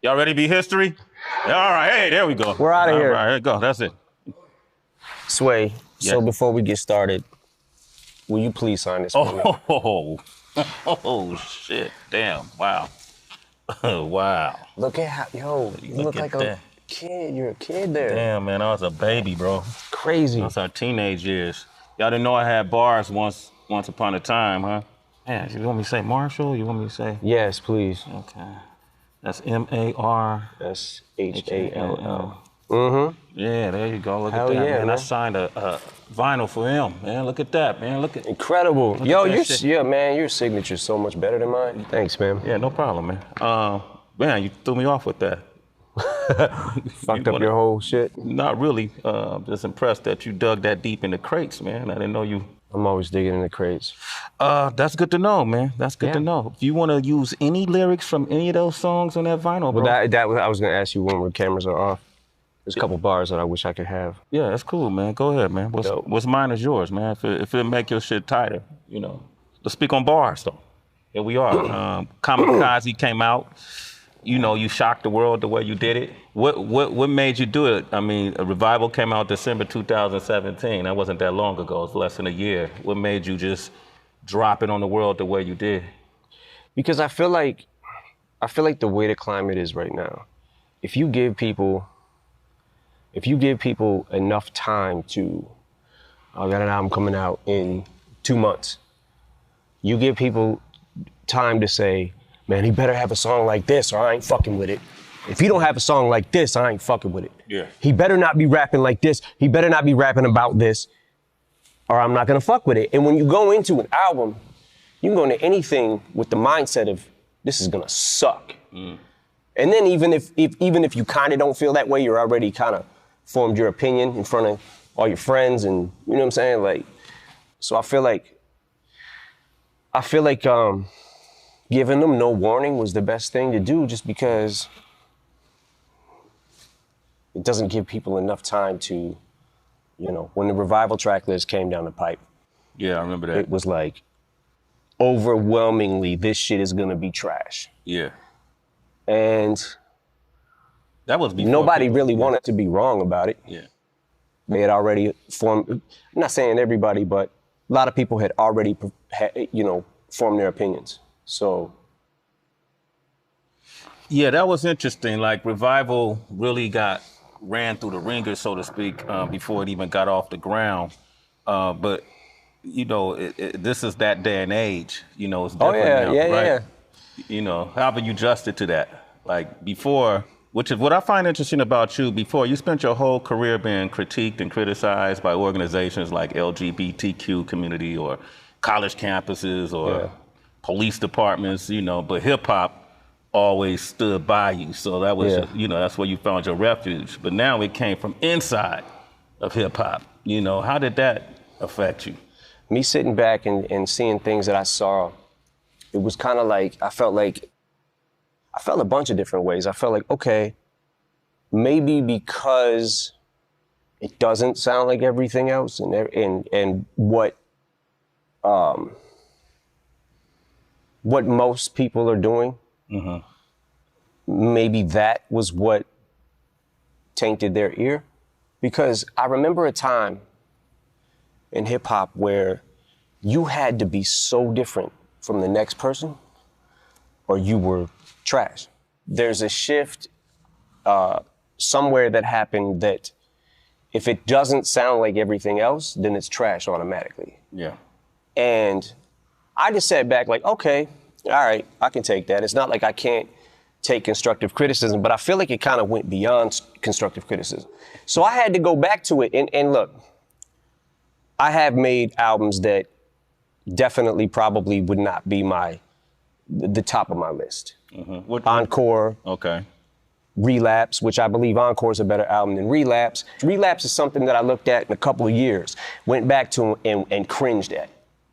Y'all ready to be history? All right, hey, there we go. We're out of here. All right, there you go. That's it. Sway, Yes. so before we get started, will you please sign this for me? Oh, shit. Damn. Wow. Wow. Look at how, yo, you look like a kid. You're a kid there. Damn, man, I was a baby, bro. Crazy. That's our teenage years. Y'all didn't know I had bars once upon a time, huh? Man, you want me to say Marshall? You want me to say? Yes, please. Okay. That's M-A-R. That's H-A-L-L. Yeah, there you go. Look Hell at that, yeah, man. I man. signed a vinyl for him, man. Look at that, man. Look at Incredible. Look Yo, at that shit. man, your signature's so much better than mine. Thanks, man. Yeah, no problem, man. Man, you threw me off with that. Fucked up your whole shit. Not really. Just impressed that you dug that deep in the crates, man. I didn't know you. I'm always digging in the crates. That's good to know, man. That's good to know. If you want to use any lyrics from any of those songs on that vinyl, bro. Well, I was gonna ask you when the cameras are off. There's a couple bars that I wish I could have. Yeah, that's cool, man. Go ahead, man. What's mine is yours, man. If it make your shit tighter, you know. Let's speak on bars, though. Here we are. Kamikaze came out. You know, you shocked the world the way you did it. What made you do it? I mean, a Revival came out December 2017. That wasn't that long ago. It's less than a year. What made you just drop it on the world the way you did? Because I feel like the way the climate is right now, if you give people enough time to, I got an album coming out in 2 months. You give people time to say, man, he better have a song like this or I ain't fucking with it. If he don't have a song like this, I ain't fucking with it. Yeah. He better not be rapping like this. He better not be rapping about this or I'm not gonna fuck with it. And when you go into an album, you can go into anything with the mindset of this is gonna suck. And then even if you kind of don't feel that way, you're already kind of formed your opinion in front of all your friends and you know what I'm saying? Like, so I feel like giving them no warning was the best thing to do just because it doesn't give people enough time to, you know, when the Revival track list came down the pipe. Yeah, I remember that. It was like, overwhelmingly, this shit is gonna be trash. Yeah. And that was before nobody really wanted to be wrong about it. Yeah. They had already formed, I'm not saying everybody, but a lot of people had already, formed their opinions. So. Yeah, that was interesting. Like Revival really ran through the ringer, so to speak, before it even got off the ground. But, you know, this is that day and age. You know, it's different now, right? Yeah. You know, how have you adjusted to that? Like before, which is what I find interesting about you, before you spent your whole career being critiqued and criticized by organizations like LGBTQ community or college campuses or police departments, you know, but hip hop always stood by you. So that was, that's where you found your refuge. But now it came from inside of hip hop. You know, how did that affect you? Me sitting back and seeing things that I saw, it was kind of like, I felt a bunch of different ways. I felt like, okay, maybe because it doesn't sound like everything else and what most people are doing, maybe that was what tainted their ear. Because I remember a time in hip hop where you had to be so different from the next person or you were trash. There's a shift somewhere that happened that if it doesn't sound like everything else, then it's trash automatically. Yeah. And I just sat back like, okay, all right, I can take that. It's not like I can't take constructive criticism, but I feel like it kind of went beyond constructive criticism. So I had to go back to it and look, I have made albums that definitely probably would not be the top of my list. Encore. Okay. Relapse, which I believe Encore is a better album than Relapse. Relapse is something that I looked at in a couple of years, went back to and cringed at.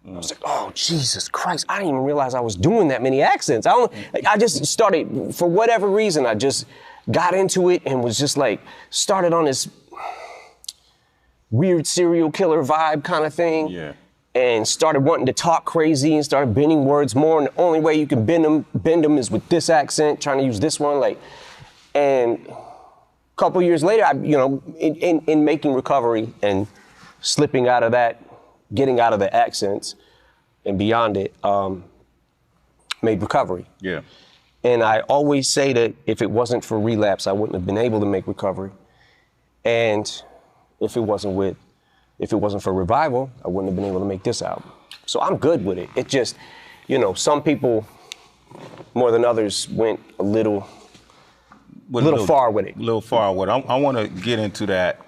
I was like, oh, Jesus Christ, I didn't even realize I was doing that many accents. I just started, for whatever reason, I just got into it and was just like, started on this weird serial killer vibe kind of thing. Yeah. And started wanting to talk crazy and started bending words more. And the only way you can bend them is with this accent, trying to use this one. Like, And a couple years later, in making recovery and slipping out of that, getting out of the accents and beyond it, made recovery. Yeah. And I always say that if it wasn't for relapse, I wouldn't have been able to make recovery. And if it wasn't for revival, I wouldn't have been able to make this album. So I'm good with it. It just, some people more than others went a little far with it. A little far with it. I want to get into that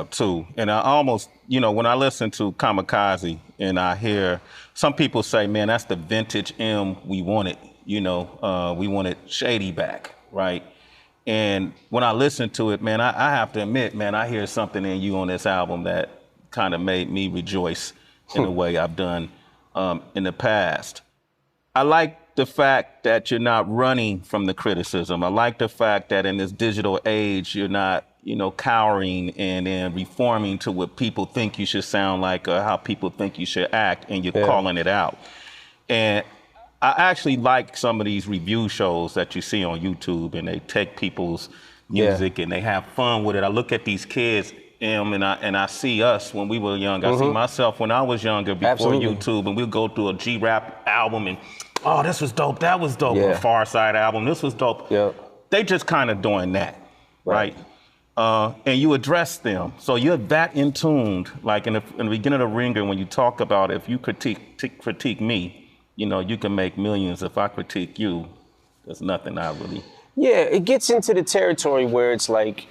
too. And I almost, when I listen to Kamikaze and I hear some people say, man, that's the vintage M we wanted. We wanted Shady back, right? And when I listen to it, man, I have to admit, man, I hear something in you on this album that kind of made me rejoice in a way I've done in the past. I like the fact that you're not running from the criticism. I like the fact that in this digital age, you're not, cowering and then reforming to what people think you should sound like or how people think you should act, and you're calling it out. And I actually like some of these review shows that you see on YouTube, and they take people's music and they have fun with it. I look at these kids, and I see us when we were young. I see myself when I was younger before YouTube, and we'll go through a G-Rap album and, oh, this was dope, that was dope. A Far Side album, this was dope. They just kind of doing that, right? And you address them. So you're that in tuned, like in the beginning of The Ringer, when you talk about if you critique me, you can make millions. If I critique you, there's nothing I really. Yeah, it gets into the territory where it's like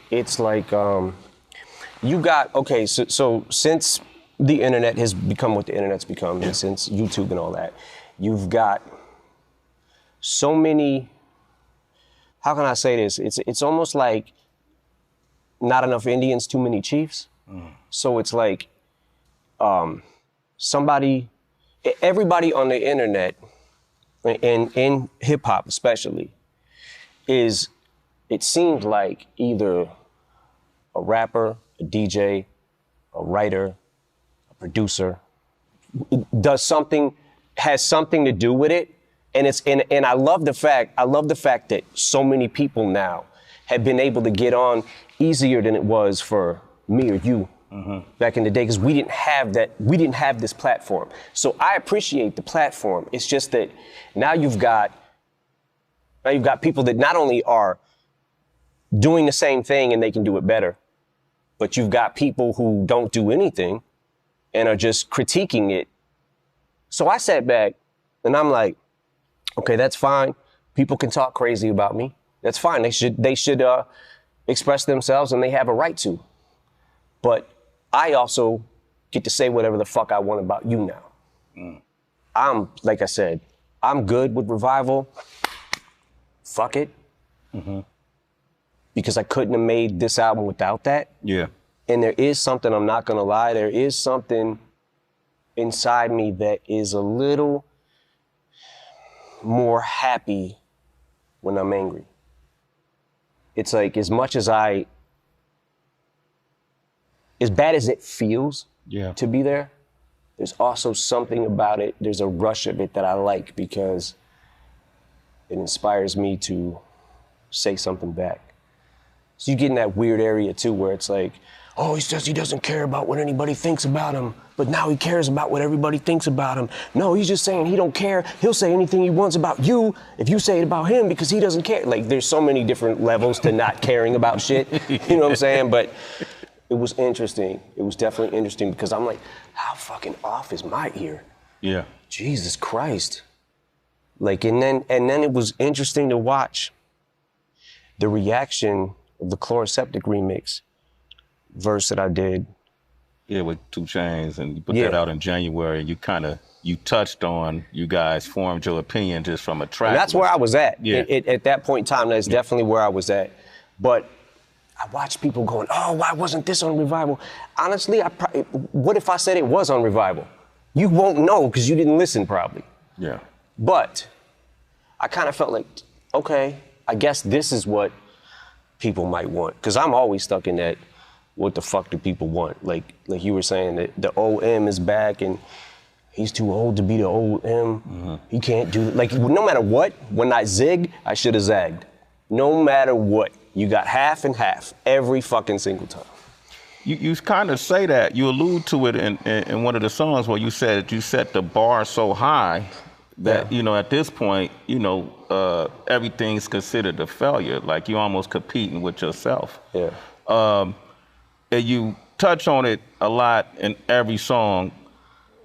you got, okay, so since the internet has become what the internet's become, and since YouTube and all that, you've got so many, how can I say this? It's almost like not enough Indians, too many chiefs. So it's like everybody on the internet, and in hip hop especially, it seems like either a rapper, a DJ, a writer, a producer, has something to do with it. And I love the fact that so many people now have been able to get on easier than it was for me or you back in the day, because we didn't have this platform. So I appreciate the platform. It's just that now you've got people that not only are doing the same thing and they can do it better, but you've got people who don't do anything and are just critiquing it. So I sat back and I'm like, okay, that's fine. People can talk crazy about me. That's fine. They should express themselves, and they have a right to. But I also get to say whatever the fuck I want about you now. Like I said, I'm good with revival. Fuck it. Because I couldn't have made this album without that. Yeah. And there is something, I'm not gonna lie, there is something inside me that is a little more happy when I'm angry. It's like, as bad as it feels to be there, there's also something about it, there's a rush of it that I like, because it inspires me to say something back. So you get in that weird area too, where it's like, oh, he says he doesn't care about what anybody thinks about him, but now he cares about what everybody thinks about him. No, he's just saying he don't care. He'll say anything he wants about you if you say it about him, because he doesn't care. Like, there's so many different levels to not caring about shit. You know what I'm saying? But it was interesting. It was definitely interesting, because I'm like, how fucking off is my ear? Yeah. Jesus Christ. Like, and then it was interesting to watch the reaction of the Chloroseptic remix verse that I did. Yeah, with 2 Chainz, and you put that out in January, and you touched on, you guys formed your opinion just from a track. And that's where I was at. Yeah. At that point in time, that's definitely where I was at. But I watched people going, oh, why wasn't this on Revival? Honestly, what if I said it was on Revival? You won't know, because you didn't listen probably. Yeah. But I kind of felt like, okay, I guess this is what people might want. Because I'm always stuck in that, what the fuck do people want? Like you were saying, that the old M is back and he's too old to be the old M. He can't do, like, no matter what, when I zigged, I should have zagged. No matter what, you got half and half every fucking single time. You kind of say that. You allude to it in one of the songs where you said that you set the bar so high that, you know, at this point, you know, everything's considered a failure. Like you're almost competing with yourself. Yeah. And you touch on it a lot in every song.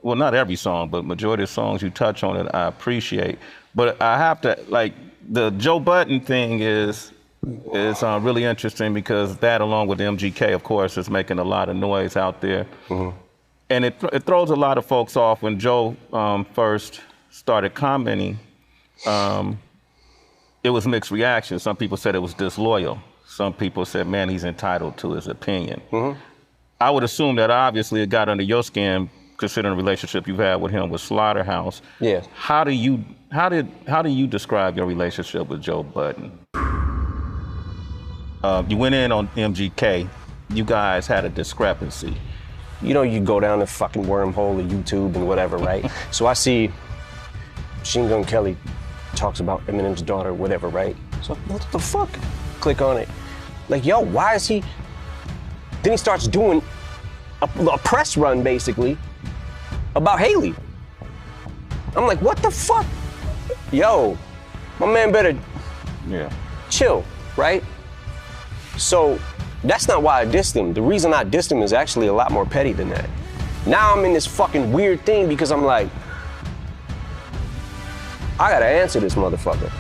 Well, not every song, but majority of songs you touch on it, I appreciate. But I have to, like, the Joe Budden thing is really interesting because that, along with MGK, of course, is making a lot of noise out there. Mm-hmm. And it throws a lot of folks off. When Joe first started commenting, it was mixed reactions. Some people said it was disloyal. Some people said, man, he's entitled to his opinion. Mm-hmm. I would assume that obviously it got under your skin, considering the relationship you've had with him with Slaughterhouse. Yeah. How do you describe your relationship with Joe Budden? You went in on MGK. You guys had a discrepancy. You know, you go down the fucking wormhole of YouTube and whatever, right? So I see Machine Gun Kelly talks about Eminem's daughter, whatever, right? So what the fuck? Click on it. Like, yo, why is he? Then he starts doing a press run, basically, about Haley. I'm like, what the fuck? Yo, my man better chill, right? So that's not why I dissed him. The reason I dissed him is actually a lot more petty than that. Now I'm in this fucking weird thing because I'm like, I gotta answer this motherfucker.